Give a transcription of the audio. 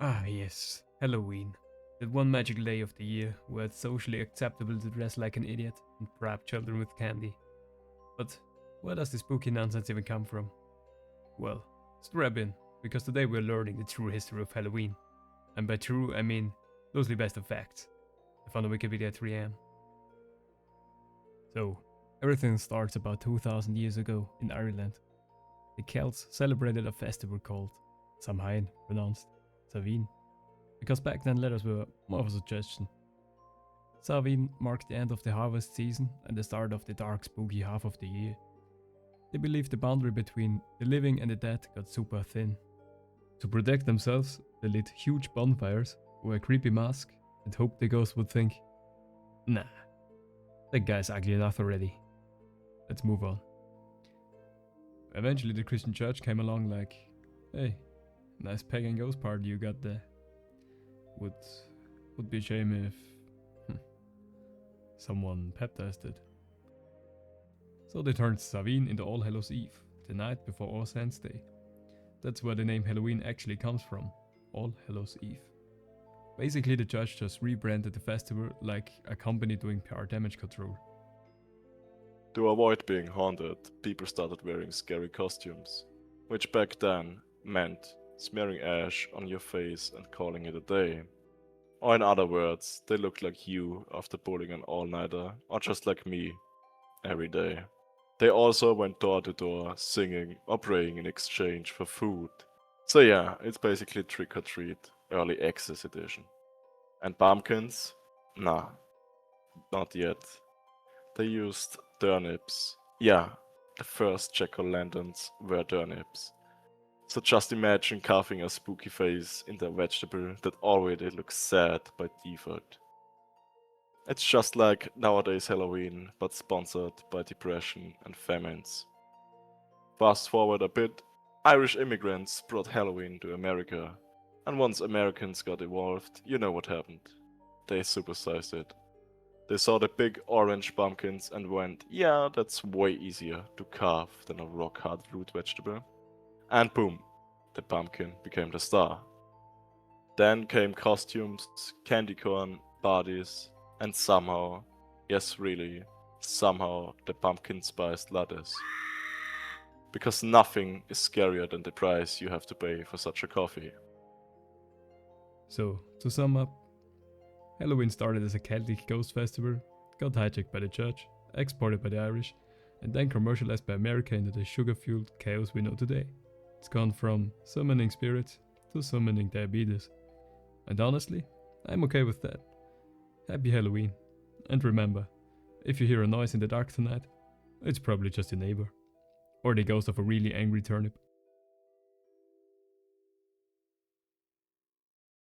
Ah, yes, Halloween. That one magic day of the year where it's socially acceptable to dress like an idiot and bribe children with candy. But where does this spooky nonsense even come from? Well, strap in, because today we're learning the true history of Halloween. And by true, I mean loosely based on facts. I found on Wikipedia at 3 am. So, everything starts about 2000 years ago in Ireland. The Celts celebrated a festival called Samhain, pronounced Samhain, because back then letters were more of a suggestion. Samhain marked the end of the harvest season and the start of the dark, spooky half of the year. They believed the boundary between the living and the dead got super thin. To protect themselves, they lit huge bonfires, wore a creepy mask, and hoped the ghosts would think, nah, that guy's ugly enough already. Let's move on. Eventually the Christian church came along like, hey, nice pagan ghost party you got there. Would be a shame if someone baptized it. So they turned Samhain into All Hallows Eve, the night before All Saints' Day. That's where the name Halloween actually comes from, All Hallows Eve. Basically the church just rebranded the festival like a company doing PR damage control. To avoid being haunted, people started wearing scary costumes, which back then meant smearing ash on your face and calling it a day. Or in other words, they looked like you after pulling an all-nighter, or just like me, every day. They also went door to door singing or praying in exchange for food. So yeah, it's basically trick or treat, early access edition. And pumpkins? Nah, not yet. They used turnips. Yeah, the first jack-o'-lanterns were turnips. So just imagine carving a spooky face into a vegetable that already looks sad by default. It's just like nowadays Halloween, but sponsored by depression and famines. Fast forward a bit, Irish immigrants brought Halloween to America, and once Americans got involved, you know what happened. They supersized it. They saw the big orange pumpkins and went, yeah, that's way easier to carve than a rock hard root vegetable. And boom, the pumpkin became the star. Then came costumes, candy corn, parties, and somehow, yes really, somehow the pumpkin spiced lattes. Because nothing is scarier than the price you have to pay for such a coffee. So, to sum up, Halloween started as a Celtic ghost festival, got hijacked by the church, exported by the Irish, and then commercialized by America into the sugar-fueled chaos we know today. It's gone from summoning spirits to summoning diabetes. And honestly, I'm okay with that. Happy Halloween. And remember, if you hear a noise in the dark tonight, it's probably just your neighbor. Or the ghost of a really angry turnip.